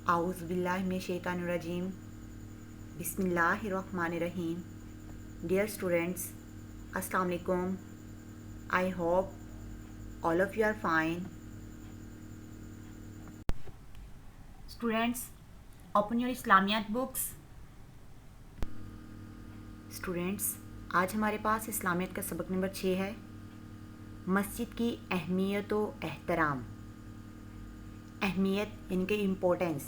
आऊज़ बिल्लाहि मिनश शैतानिर रजीम बिस्मिल्लाहिर्रहमानिर्रहीम। Dear students, Assalamu alaikum. I hope all of you are fine. Students, open your Islamiyat books. Students, आज हमारे पास इस्लामियत का सबक नंबर 6 है, मस्जिद की अहमियत व एहतराम। अहमियत यानी कि इम्पोर्टेंस,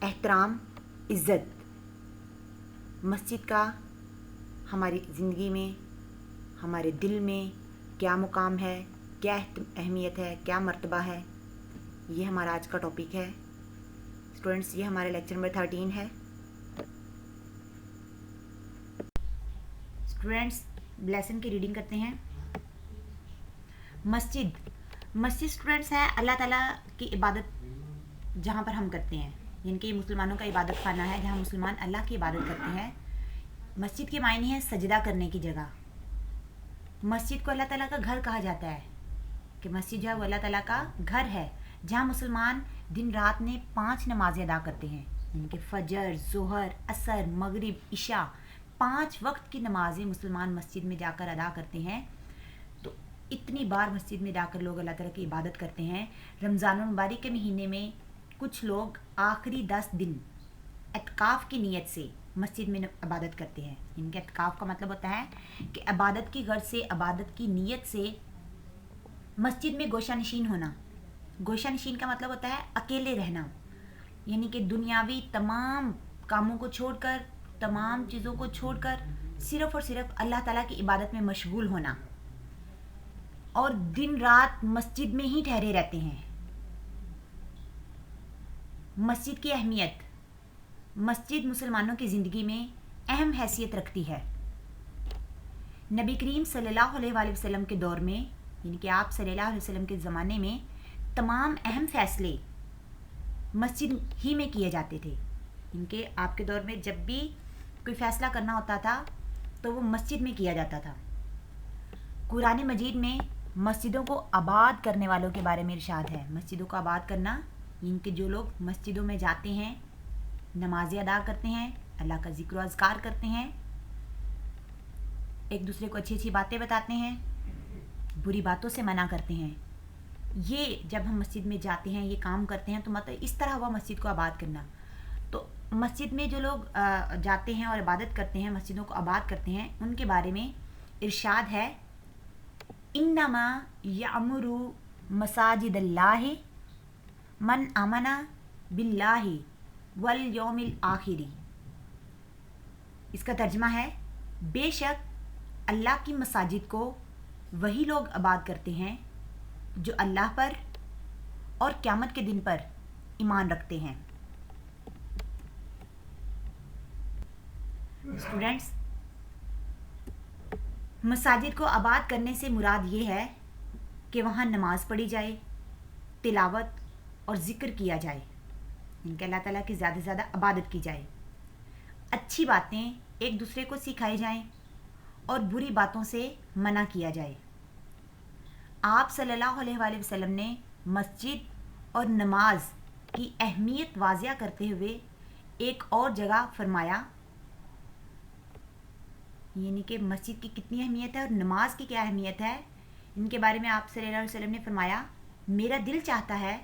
एहतराम इज़्ज़त। मस्जिद का हमारी ज़िंदगी में, हमारे दिल में क्या मुकाम है, क्या अहमियत है, क्या मर्तबा है, ये हमारा आज का टॉपिक है। स्टूडेंट्स, ये हमारा लेक्चर नंबर 13 है। स्टूडेंट्स, लेसन की रीडिंग करते हैं। मस्जिद स्टूडेंट्स है अल्लाह ताला की इबादत जहाँ पर हम करते हैं, यानी कि मुसलमानों का इबादत खाना है जहाँ मुसलमान अल्लाह की इबादत करते हैं। मस्जिद के मायने है सजदा करने की जगह। मस्जिद को अल्लाह ताला का घर कहा जाता है कि मस्जिद जो है वो अल्लाह ताला का घर है जहाँ मुसलमान दिन रात में 5 नमाज़ें अदा करते हैं, यानी कि फ़जर, ज़ोहर, असर, मगरिब, इशा, 5 वक्त की नमाज़ें मुसलमान मस्जिद में जाकर अदा करते हैं। तो इतनी बार मस्जिद में जाकर लोग अल्लाह ताला की इबादत करते हैं। रमज़ान मुबारक के महीने में कुछ लोग आखिरी 10 दिन एतकाफ़ की नीयत से मस्जिद में इबादत करते हैं। इनके एतकाफ़ का मतलब होता है कि इबादत की गर्ज से, इबादत की नीयत से मस्जिद में गोशा नशीन होना। गोशा नशीन का मतलब होता है अकेले रहना, यानी कि दुनियावी तमाम कामों को छोड़कर, तमाम चीज़ों को छोड़कर सिर्फ़ और सिर्फ अल्लाह ताला की इबादत में मशगूल होना, और दिन रात मस्जिद में ही ठहरे रहते हैं। मस्जिद की अहमियत, मस्जिद मुसलमानों की ज़िंदगी में अहम हैसियत रखती है। नबी करीम सल्लल्लाहु अलैहि वसल्लम के दौर में, यानी कि आप सल्लल्लाहु अलैहि वसल्लम के ज़माने में तमाम अहम फ़ैसले मस्जिद ही में किए जाते थे। इनके आपके दौर में जब भी कोई फ़ैसला करना होता था तो वो मस्जिद में किया जाता था। कुरान मजीद में मस्जिदों को आबाद करने वालों के बारे में इरशाद है। मस्जिदों को आबाद करना, इनके जो लोग मस्जिदों में जाते हैं, नमाज़ें अदा करते हैं, अल्लाह का ज़िक्र व अज़कार करते हैं, एक दूसरे को अच्छी अच्छी बातें बताते हैं, बुरी बातों से मना करते हैं। ये जब हम मस्जिद में जाते हैं, ये काम करते हैं, तो मतलब इस तरह हुआ मस्जिद को आबाद करना। तो मस्जिद में जो लोग जाते हैं और इबादत करते हैं, मस्जिदों को आबाद करते हैं, उनके बारे में इरशाद है, इन्नमा यामुरु मसाजिदल्लाहि मन आमना बिल्लाहि वल यौमिल आखिरी। इसका तर्जमा है, बेशक अल्लाह की मसाजिद को वही लोग आबाद करते हैं जो अल्लाह पर और क़यामत के दिन पर ईमान रखते हैं। स्टूडेंट्स, मसाजिद को आबाद करने से मुराद ये है कि वहाँ नमाज़ पढ़ी जाए, तिलावत और ज़िक्र किया जाए, इनके अल्लाह ताला की ज़्यादा से ज़्यादा इबादत की जाए, अच्छी बातें एक दूसरे को सिखाई जाएं और बुरी बातों से मना किया जाए। आप सल्लल्लाहु अलैहि वसल्लम ने मस्जिद और नमाज की अहमियत वाज़िया करते हुए एक और जगह फरमाया, यानी कि मस्जिद की कितनी अहमियत है और नमाज की क्या अहमियत है, इनके बारे में आप सल्लल्लाहु अलैहि वसल्लम ने फरमाया, मेरा दिल चाहता है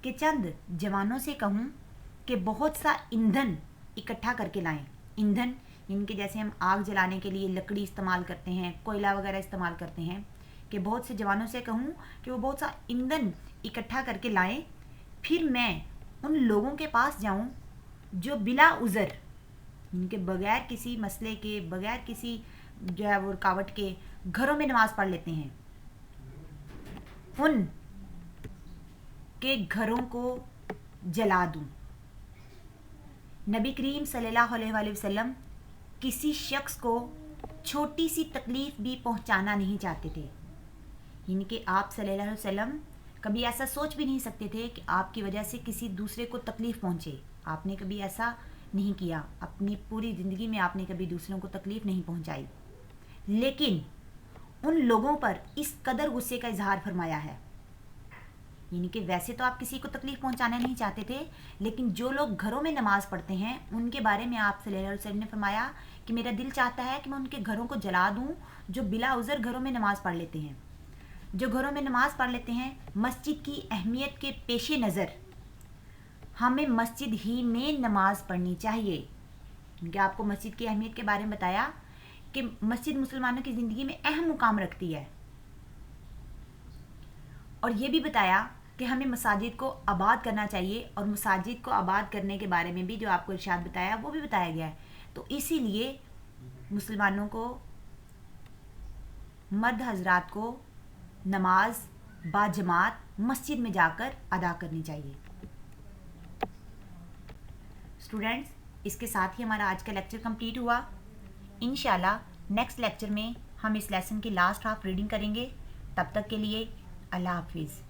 कि चंद जवानों से कहूँ कि बहुत सा ईंधन इकट्ठा करके लाएं। ईंधन यानी कि जैसे हम आग जलाने के लिए लकड़ी इस्तेमाल करते हैं, कोयला वगैरह इस्तेमाल करते हैं, कि बहुत से जवानों से कहूँ कि वो बहुत सा ईंधन इकट्ठा करके लाएं, फिर मैं उन लोगों के पास जाऊँ जो बिला उज़र, इनके बगैर किसी मसले के, बगैर किसी जो है वो रुकावट के घरों में नमाज़ पढ़ लेते हैं, उन के घरों को जला दूं। नबी करीम सल्लल्लाहु अलैहि वसल्लम किसी शख्स को छोटी सी तकलीफ़ भी पहुंचाना नहीं चाहते थे, यानी कि आप सल्लल्लाहु अलैहि वसल्लम कभी ऐसा सोच भी नहीं सकते थे कि आपकी वजह से किसी दूसरे को तकलीफ़ पहुंचे। आपने कभी ऐसा नहीं किया, अपनी पूरी ज़िंदगी में आपने कभी दूसरों को तकलीफ़ नहीं पहुंचाई, लेकिन उन लोगों पर इस कदर गुस्से का इजहार फरमाया है یعنی کہ ویسے تو آپ کسی کو تکلیف پہنچانا نہیں چاہتے تھے، لیکن جو لوگ گھروں میں نماز پڑھتے ہیں ان کے بارے میں آپ صلی اللہ علیہ وسلم نے فرمایا کہ میرا دل چاہتا ہے کہ میں ان کے گھروں کو جلا دوں جو بلا عذر گھروں میں نماز پڑھ لیتے ہیں۔ جو گھروں میں نماز پڑھ لیتے ہیں، مسجد کی اہمیت کے پیش نظر ہمیں مسجد ہی میں نماز پڑھنی چاہیے، کیونکہ آپ کو مسجد کی اہمیت کے بارے میں بتایا کہ مسجد مسلمانوں کی زندگی میں اہم مقام رکھتی ہے، اور یہ بھی بتایا کہ ہمیں مساجد کو آباد کرنا چاہیے، اور مساجد کو آباد کرنے کے بارے میں بھی جو آپ کو ارشاد بتایا وہ بھی بتایا گیا ہے۔ تو اسی لیے مسلمانوں کو، مرد حضرات کو نماز باجماعت مسجد میں جا کر ادا کرنی چاہیے۔ اسٹوڈینٹس، اس کے ساتھ ہی ہمارا آج کا لیکچر کمپلیٹ ہوا۔ انشاءاللہ نیکسٹ لیکچر میں ہم اس لیسن کی لاسٹ ہاف ریڈنگ کریں گے۔ تب تک کے لیے اللہ حافظ۔